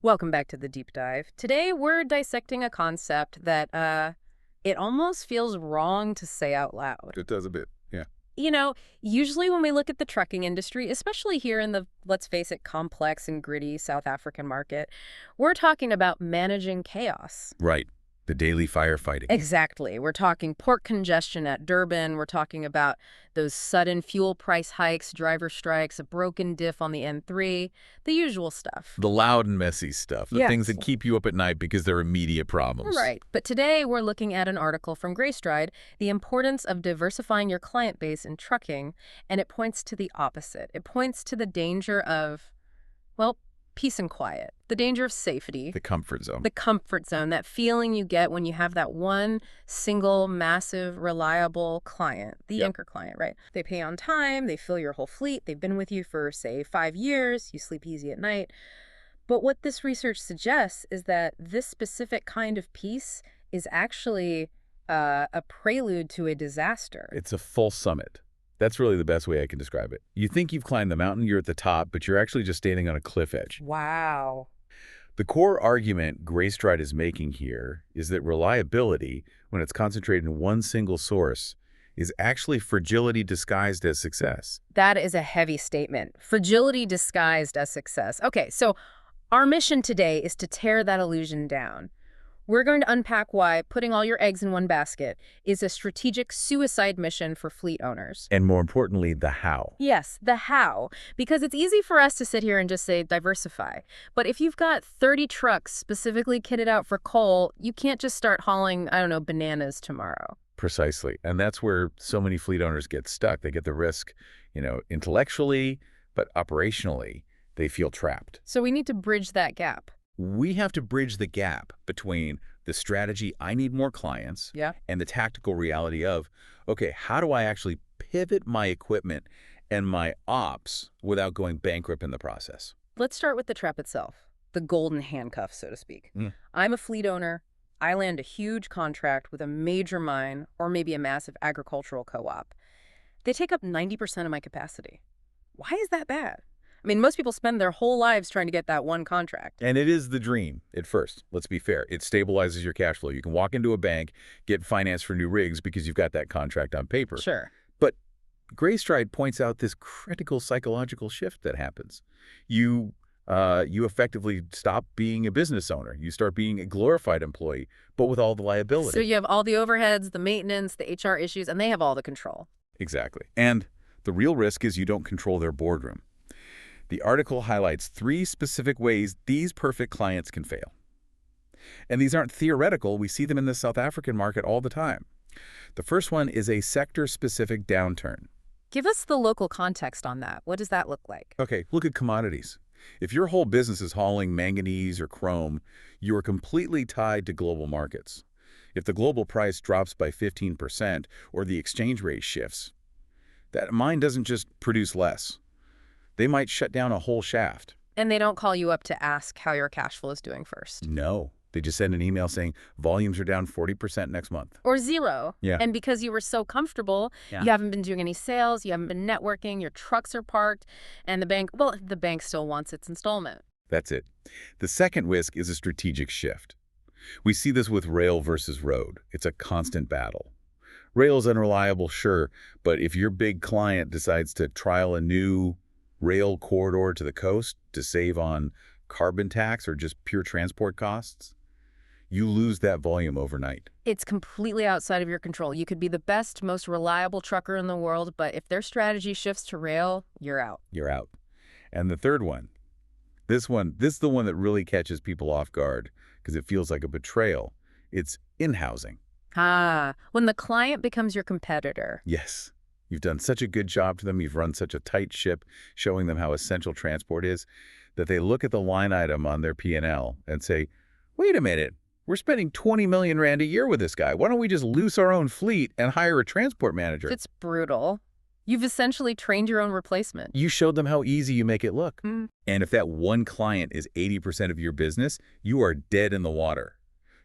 Welcome back to the deep dive. Today we're dissecting a concept that it almost feels wrong to say out loud. It does a bit, yeah. You know, usually when we look at the trucking industry, especially here in the, let's face it, complex and gritty South African market, we're talking about managing chaos. Right. The daily firefighting. Exactly. We're talking port congestion at Durban. We're talking about those sudden fuel price hikes, driver strikes, a broken diff on the N3, the usual stuff. The loud and messy stuff. The things Yes. that keep you up at night because they're immediate problems. Right. But today we're looking at an article from Greystride, The Importance of Diversifying Your Client Base in Trucking, and it points to the opposite. It points to the danger of, well, peace and quiet, the danger of safety. The comfort zone. The comfort zone, that feeling you get when you have that one single, massive, reliable client, the anchor client, right? They pay on time, they fill your whole fleet, they've been with you for, say, 5 years, you sleep easy at night. But what this research suggests is that this specific kind of peace is actually a prelude to a disaster. It's a full summit. That's really the best way I can describe it. You think you've climbed the mountain, you're at the top, but you're actually just standing on a cliff edge. Wow. The core argument Greystride is making here is that reliability, when it's concentrated in one single source, is actually fragility disguised as success. That is a heavy statement. Fragility disguised as success. Okay, so our mission today is to tear that illusion down. We're going to unpack why putting all your eggs in one basket is a strategic suicide mission for fleet owners. And more importantly, the how. Yes, the how. Because it's easy for us to sit here and just say diversify. But if you've got 30 trucks specifically kitted out for coal, you can't just start hauling, I don't know, bananas tomorrow. Precisely. And that's where so many fleet owners get stuck. They get the risk, intellectually, but operationally, they feel trapped. So we need to bridge that gap. We have to bridge the gap between the strategy, I need more clients, and the tactical reality of, okay, how do I actually pivot my equipment and my ops without going bankrupt in the process? Let's start with the trap itself, the golden handcuff, so to speak. I'm a fleet owner. I land a huge contract with a major mine or maybe a massive agricultural co-op. They take up 90% of my capacity. Why is that bad? I mean, most people spend their whole lives trying to get that one contract. And it is the dream at first. Let's be fair. It stabilizes your cash flow. You can walk into a bank, get finance for new rigs because you've got that contract on paper. Sure. But Greystride points out this critical psychological shift that happens. You effectively stop being a business owner. You start being a glorified employee, but with all the liability. So you have all the overheads, the maintenance, the HR issues, and they have all the control. Exactly. And the real risk is you don't control their boardroom. The article highlights 3 specific ways these perfect clients can fail. And these aren't theoretical. We see them in the South African market all the time. The first one is a sector-specific downturn. Give us the local context on that. What does that look like? Okay, look at commodities. If your whole business is hauling manganese or chrome, you are completely tied to global markets. If the global price drops by 15% or the exchange rate shifts, that mine doesn't just produce less. They might shut down a whole shaft. And they don't call you up to ask how your cash flow is doing first. No. They just send an email saying volumes are down 40% next month. Or 0. Yeah. And because you were so comfortable, you haven't been doing any sales, you haven't been networking, your trucks are parked, and the bank still wants its installment. That's it. The second risk is a strategic shift. We see this with rail versus road. It's a constant battle. Rail is unreliable, sure, but if your big client decides to trial a new rail corridor to the coast to save on carbon tax or just pure transport costs, you lose that volume overnight. It's completely outside of your control. You could be the best, most reliable trucker in the world, but if their strategy shifts to rail, you're out. You're out. And the third one, this is the one that really catches people off guard because it feels like a betrayal. It's in-housing. When the client becomes your competitor. Yes. You've done such a good job to them, you've run such a tight ship, showing them how essential transport is, that they look at the line item on their P&L and say, wait a minute, we're spending 20 million Rand a year with this guy. Why don't we just loose our own fleet and hire a transport manager? It's brutal. You've essentially trained your own replacement. You showed them how easy you make it look. And if that one client is 80% of your business, you are dead in the water.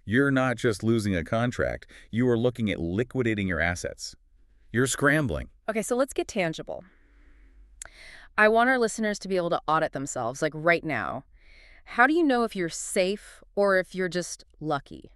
You're not just losing a contract, you are looking at liquidating your assets. You're scrambling. Okay, so let's get tangible. I want our listeners to be able to audit themselves, like right now. How do you know if you're safe or if you're just lucky?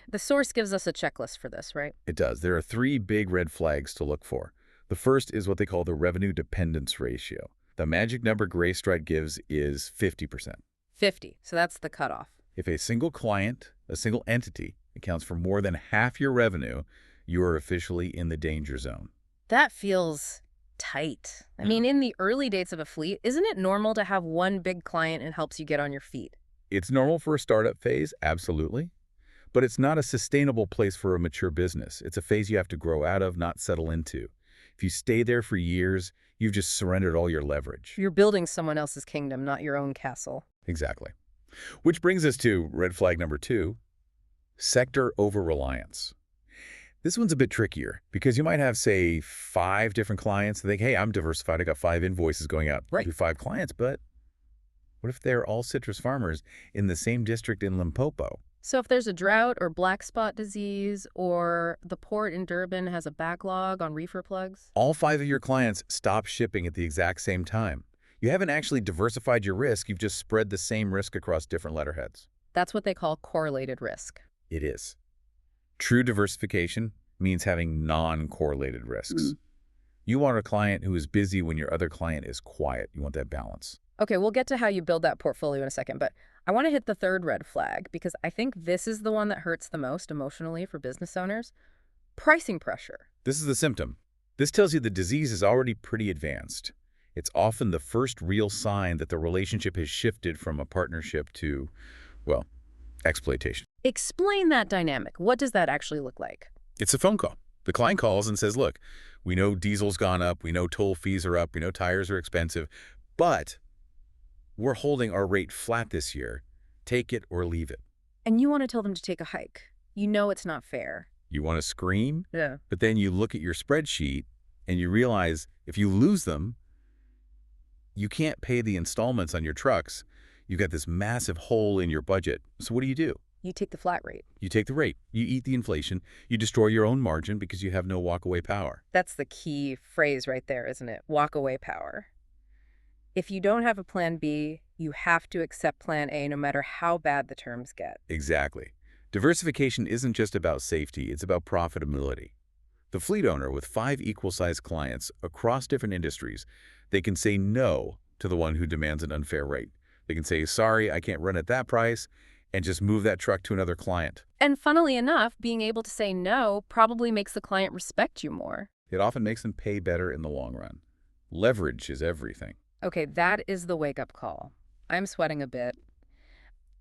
The source gives us a checklist for this, right? It does. There are three big red flags to look for. The first is what they call the revenue dependence ratio. The magic number Greystride gives is 50%. 50. So that's the cutoff. If a single client, a single entity, accounts for more than half your revenue, you are officially in the danger zone. That feels tight. I mean, in the early days of a fleet, isn't it normal to have one big client and helps you get on your feet? It's normal for a startup phase, absolutely, but it's not a sustainable place for a mature business. It's a phase you have to grow out of, not settle into. If you stay there for years, you've just surrendered all your leverage. You're building someone else's kingdom, not your own castle. Exactly. Which brings us to red flag number 2, sector over-reliance. This one's a bit trickier because you might have, say, 5 different clients and think, hey, I'm diversified. I got 5 invoices going out to 5 clients, but what if they're all citrus farmers in the same district in Limpopo? So if there's a drought or black spot disease or the port in Durban has a backlog on reefer plugs? All 5 of your clients stop shipping at the exact same time. You haven't actually diversified your risk. You've just spread the same risk across different letterheads. That's what they call correlated risk. It is. True diversification means having non-correlated risks. You want a client who is busy when your other client is quiet. You want that balance. Okay, we'll get to how you build that portfolio in a second, but I want to hit the third red flag because I think this is the one that hurts the most emotionally for business owners. Pricing pressure. This is the symptom. This tells you the disease is already pretty advanced. It's often the first real sign that the relationship has shifted from a partnership to, well, exploitation. Explain that dynamic. What does that actually look like? It's a phone call. The client calls and says, look, we know diesel's gone up, we know toll fees are up, we know tires are expensive, but we're holding our rate flat this year. Take it or leave it. And you want to tell them to take a hike. You know it's not fair. You want to scream? Yeah. But then you look at your spreadsheet and you realize if you lose them, you can't pay the installments on your trucks. You've got this massive hole in your budget. So what do? You take the flat rate. You take the rate. You eat the inflation. You destroy your own margin because you have no walkaway power. That's the key phrase right there, isn't it? Walkaway power. If you don't have a plan B, you have to accept plan A no matter how bad the terms get. Exactly. Diversification isn't just about safety, it's about profitability. The fleet owner with 5 equal-sized clients across different industries, they can say no to the one who demands an unfair rate. They can say, sorry, I can't run at that price, and just move that truck to another client. And funnily enough, being able to say no probably makes the client respect you more. It often makes them pay better in the long run. Leverage is everything. Okay, that is the wake-up call. I'm sweating a bit.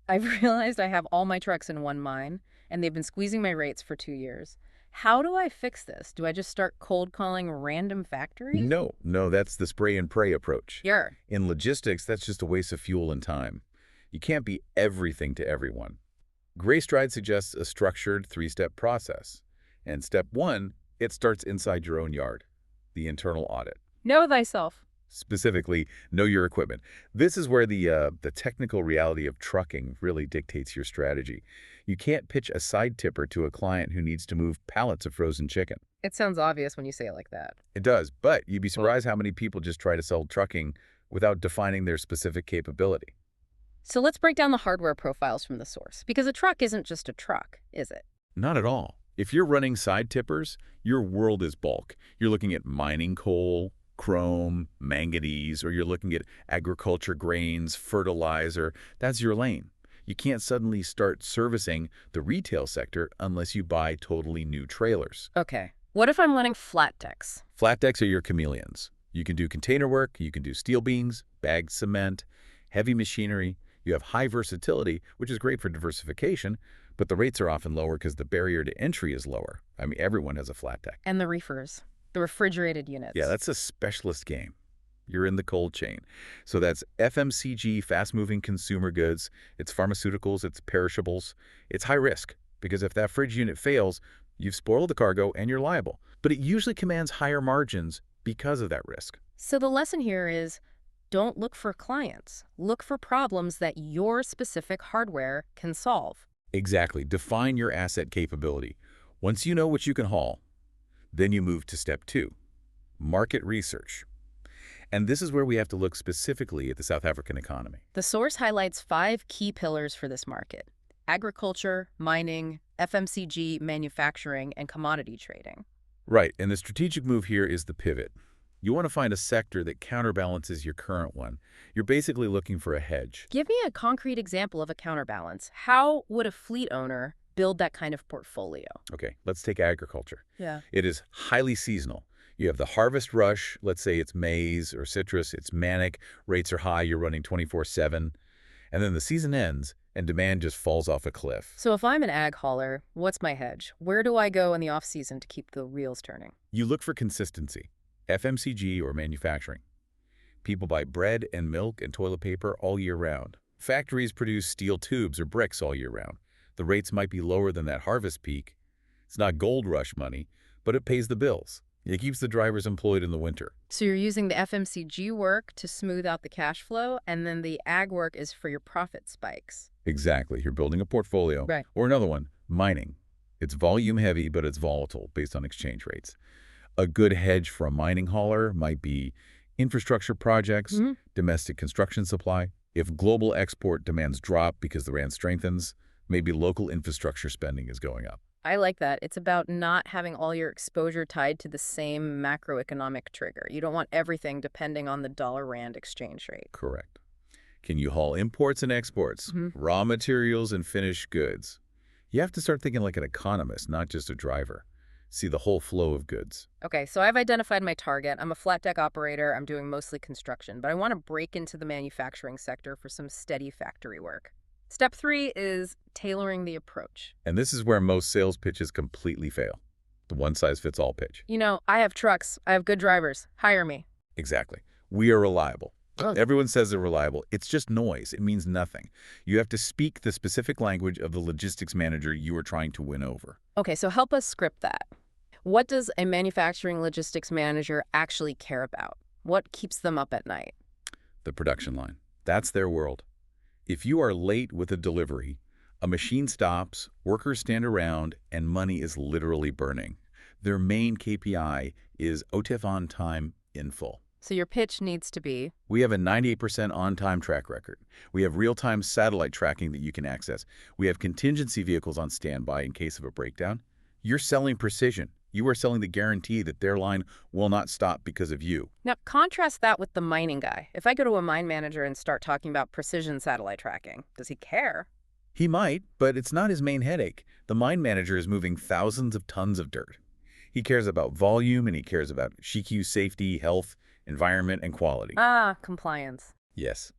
I've realized I have all my trucks in one mine, and they've been squeezing my rates for 2 years. How do I fix this? Do I just start cold calling random factories? No, that's the spray and pray approach. Sure. In logistics, that's just a waste of fuel and time. You can't be everything to everyone. Greystride suggests a structured 3-step process. And step 1, it starts inside your own yard, the internal audit. Know thyself. Specifically, know your equipment. This is where the technical reality of trucking really dictates your strategy. You can't pitch a side tipper to a client who needs to move pallets of frozen chicken. It sounds obvious when you say it like that. It does, but you'd be surprised how many people just try to sell trucking without defining their specific capability. So let's break down the hardware profiles from the source, because a truck isn't just a truck, is it? Not at all. If you're running side tippers, your world is bulk. You're looking at mining coal, chrome, manganese, or you're looking at agriculture grains, fertilizer. That's your lane. You can't suddenly start servicing the retail sector unless you buy totally new trailers. Okay. What if I'm running flat decks? Flat decks are your chameleons. You can do container work, you can do steel beams, bagged cement, heavy machinery. You have high versatility, which is great for diversification, but the rates are often lower because the barrier to entry is lower. I mean, everyone has a flat deck. And the reefers, the refrigerated units. Yeah, that's a specialist game. You're in the cold chain. So that's FMCG, fast-moving consumer goods. It's pharmaceuticals, it's perishables. It's high risk because if that fridge unit fails, you've spoiled the cargo and you're liable. But it usually commands higher margins because of that risk. So the lesson here is don't look for clients. Look for problems that your specific hardware can solve. Exactly. Define your asset capability. Once you know what you can haul, then you move to step 2, market research. And this is where we have to look specifically at the South African economy. The source highlights 5 key pillars for this market: agriculture, mining, FMCG, manufacturing, and commodity trading. Right, and the strategic move here is the pivot. You want to find a sector that counterbalances your current one. You're basically looking for a hedge. Give me a concrete example of a counterbalance. How would a fleet owner build that kind of portfolio? Okay, let's take agriculture. Yeah. It is highly seasonal. You have the harvest rush, let's say it's maize or citrus, it's manic, rates are high, you're running 24/7, and then the season ends and demand just falls off a cliff. So if I'm an ag hauler, what's my hedge? Where do I go in the off-season to keep the wheels turning? You look for consistency, FMCG or manufacturing. People buy bread and milk and toilet paper all year round. Factories produce steel tubes or bricks all year round. The rates might be lower than that harvest peak. It's not gold rush money, but it pays the bills. It keeps the drivers employed in the winter. So you're using the FMCG work to smooth out the cash flow, and then the ag work is for your profit spikes. Exactly. You're building a portfolio. Right. Or another one, mining. It's volume heavy, but it's volatile based on exchange rates. A good hedge for a mining hauler might be infrastructure projects, domestic construction supply. If global export demands drop because the rand strengthens, maybe local infrastructure spending is going up. I like that. It's about not having all your exposure tied to the same macroeconomic trigger. You don't want everything depending on the dollar-rand exchange rate. Correct. Can you haul imports and exports, raw materials and finished goods? You have to start thinking like an economist, not just a driver. See the whole flow of goods. Okay, so I've identified my target. I'm a flat deck operator. I'm doing mostly construction, but I want to break into the manufacturing sector for some steady factory work. Step 3 is tailoring the approach. And this is where most sales pitches completely fail. The one-size-fits-all pitch. You know, I have trucks. I have good drivers. Hire me. Exactly. We are reliable. Oh. Everyone says they're reliable. It's just noise. It means nothing. You have to speak the specific language of the logistics manager you are trying to win over. Okay, so help us script that. What does a manufacturing logistics manager actually care about? What keeps them up at night? The production line. That's their world. If you are late with a delivery, a machine stops, workers stand around, and money is literally burning. Their main KPI is OTIF on time in full. So your pitch needs to be, We have a 98% on-time track record. We have real-time satellite tracking that you can access. We have contingency vehicles on standby in case of a breakdown. You're selling precision. You are selling the guarantee that their line will not stop because of you. now contrast that with the mining guy. If I go to a mine manager and start talking about precision satellite tracking, does he care? He might, but it's not his main headache. The mine manager is moving thousands of tons of dirt. He cares about volume and he cares about SHIQ safety, health, environment, and quality. Ah, compliance. Yes.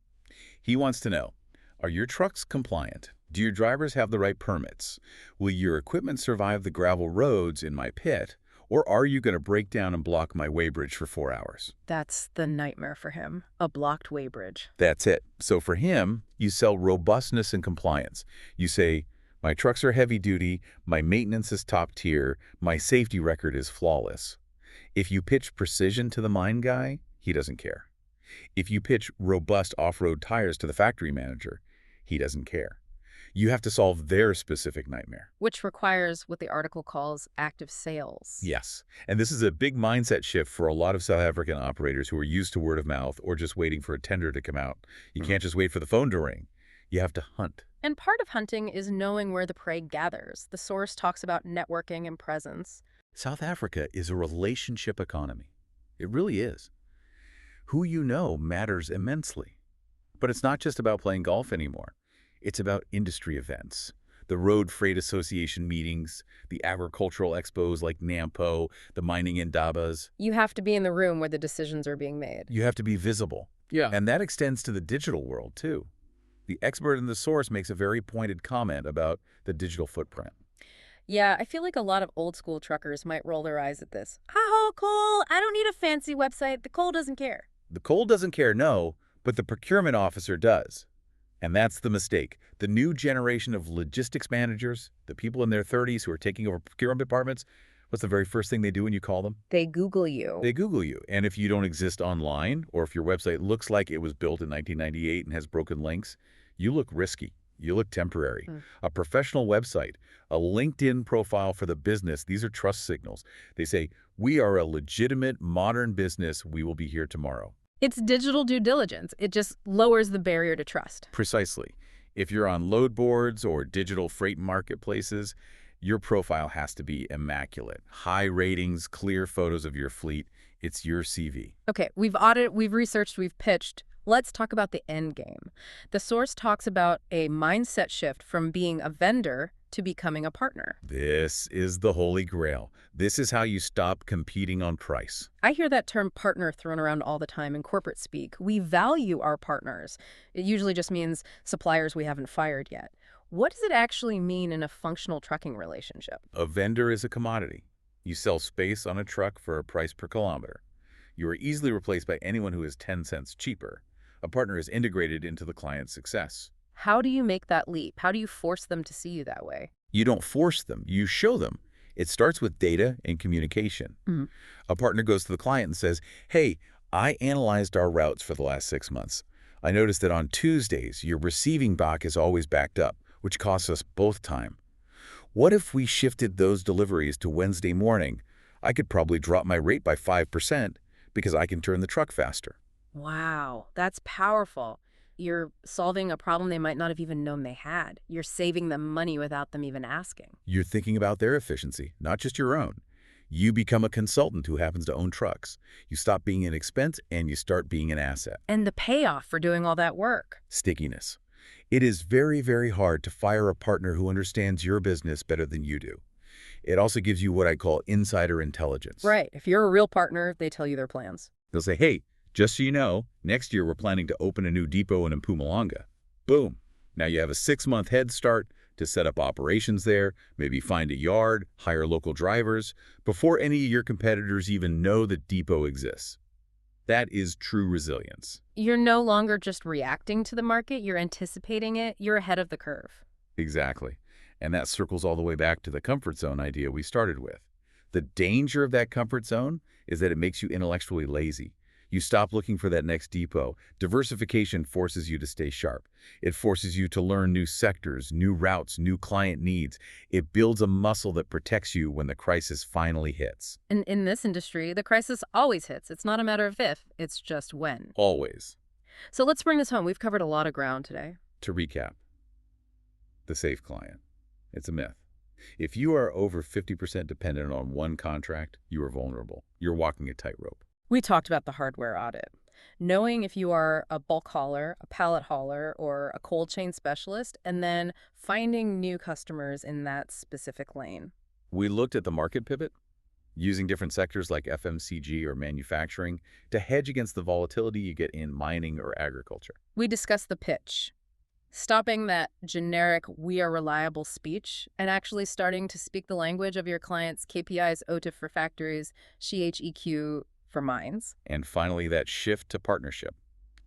He wants to know, are your trucks compliant? Do your drivers have the right permits? Will your equipment survive the gravel roads in my pit? Or are you going to break down and block my weighbridge for 4 hours? That's the nightmare for him. A blocked weighbridge. That's it. So for him, you sell robustness and compliance. You say, my trucks are heavy duty, my maintenance is top tier, my safety record is flawless. If you pitch precision to the mine guy, he doesn't care. If you pitch robust off-road tires to the factory manager, he doesn't care. You have to solve their specific nightmare. Which requires what the article calls active sales. Yes, and this is a big mindset shift for a lot of South African operators who are used to word of mouth or just waiting for a tender to come out. You can't just wait for the phone to ring. You have to hunt. And part of hunting is knowing where the prey gathers. The source talks about networking and presence. South Africa is a relationship economy. It really is. Who you know matters immensely. But it's not just about playing golf anymore. It's about industry events, the Road Freight Association meetings, the agricultural expos like NAMPO, the mining indabas. You have to be in the room where the decisions are being made. You have to be visible. Yeah. And that extends to the digital world, too. The expert in the source makes a very pointed comment about the digital footprint. Yeah, I feel like a lot of old school truckers might roll their eyes at this. Ha-ha, Cole, I don't need a fancy website. The Cole doesn't care. The Cole doesn't care, no, but the procurement officer does. And that's the mistake. The new generation of logistics managers, the people in their 30s who are taking over procurement departments, what's the very first thing they do when you call them? They Google you. They Google you. And if you don't exist online, or if your website looks like it was built in 1998 and has broken links, you look risky. You look temporary. A professional website, a LinkedIn profile for the business, these are trust signals. They say, we are a legitimate, modern business. We will be here tomorrow. It's digital due diligence. It just lowers the barrier to trust. Precisely. If you're on load boards or digital freight marketplaces, your profile has to be immaculate. High ratings, clear photos of your fleet. It's your CV. Okay, we've audited, we've researched, we've pitched. Let's talk about the end game. The source talks about a mindset shift from being a vendor to becoming a partner. This is the holy grail. This is how you stop competing on price. I hear that term partner thrown around all the time in corporate speak. We value our partners. It usually just means suppliers we haven't fired yet. What does it actually mean in a functional trucking relationship? A vendor is a commodity. You sell space on a truck for a price per kilometer. You are easily replaced by anyone who is 10 cents cheaper. A partner is integrated into the client's success. How do you make that leap? How do you force them to see you that way? You don't force them, you show them. It starts with data and communication. Mhm. A partner goes to the client and says, hey, I analyzed our routes for the last 6 months. I noticed that on Tuesdays, your receiving dock is always backed up, which costs us both time. What if we shifted those deliveries to Wednesday morning? I could probably drop my rate by 5% because I can turn the truck faster. Wow, that's powerful. You're solving a problem they might not have even known they had. You're saving them money without them even asking. You're thinking about their efficiency, not just your own. You become a consultant who happens to own trucks. You stop being an expense and you start being an asset. And the payoff for doing all that work. Stickiness. It is very, very hard to fire a partner who understands your business better than you do. It also gives you what I call insider intelligence. Right. If you're a real partner, they tell you their plans. They'll say, hey, just so you know, next year we're planning to open a new depot in Mpumalanga. Boom. Now you have a 6-month head start to set up operations there, maybe find a yard, hire local drivers, before any of your competitors even know the depot exists. That is true resilience. You're no longer just reacting to the market, you're anticipating it, you're ahead of the curve. Exactly. And that circles all the way back to the comfort zone idea we started with. The danger of that comfort zone is that it makes you intellectually lazy. You stop looking for that next depot. Diversification forces you to stay sharp. It forces you to learn new sectors, new routes, new client needs. It builds a muscle that protects you when the crisis finally hits. And in this industry, the crisis always hits. It's not a matter of if, it's just when. Always. So let's bring this home. We've covered a lot of ground today. To recap, the safe client. It's a myth. If you are over 50% dependent on one contract, you are vulnerable. You're walking a tightrope. We talked about the hardware audit. Knowing if you are a bulk hauler, a pallet hauler, or a cold chain specialist, and then finding new customers in that specific lane. We looked at the market pivot, using different sectors like FMCG or manufacturing to hedge against the volatility you get in mining or agriculture. We discussed the pitch, stopping that generic "we are reliable" speech and actually starting to speak the language of your clients' KPIs, OTIF for factories, CHEQ for mines. And finally, that shift to partnership,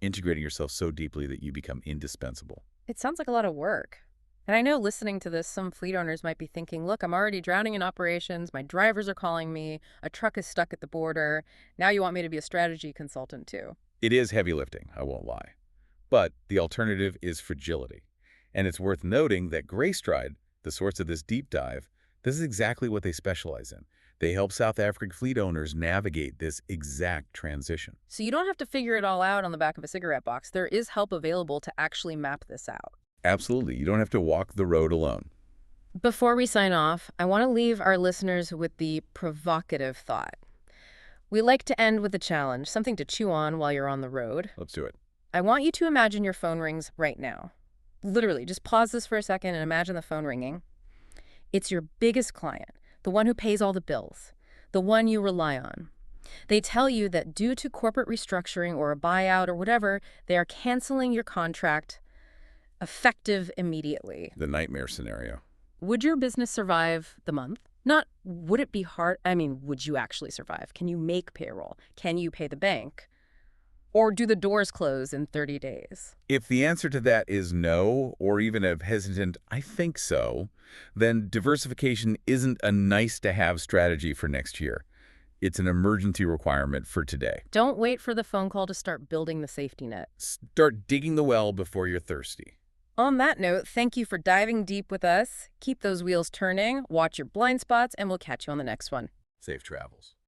integrating yourself so deeply that you become indispensable. It sounds like a lot of work. And I know listening to this, some fleet owners might be thinking, look, I'm already drowning in operations. My drivers are calling me. A truck is stuck at the border. Now you want me to be a strategy consultant too. It is heavy lifting, I won't lie. But the alternative is fragility. And it's worth noting that Greystride, the source of this deep dive, this is exactly what they specialize in. They help South African fleet owners navigate this exact transition. So you don't have to figure it all out on the back of a cigarette box. There is help available to actually map this out. Absolutely. You don't have to walk the road alone. Before we sign off, I want to leave our listeners with the provocative thought. We like to end with a challenge, something to chew on while you're on the road. Let's do it. I want you to imagine your phone rings right now. Literally, just pause this for a second and imagine the phone ringing. It's your biggest client, the one who pays all the bills, the one you rely on. They tell you that due to corporate restructuring or a buyout or whatever, they are canceling your contract effective immediately. The nightmare scenario. Would your business survive the month? Not would it be hard? I mean, would you actually survive? Can you make payroll? Can you pay the bank? Or do the doors close in 30 days? If the answer to that is no, or even a hesitant, I think so, then diversification isn't a nice-to-have strategy for next year. It's an emergency requirement for today. Don't wait for the phone call to start building the safety net. Start digging the well before you're thirsty. On that note, thank you for diving deep with us. Keep those wheels turning, watch your blind spots, and we'll catch you on the next one. Safe travels.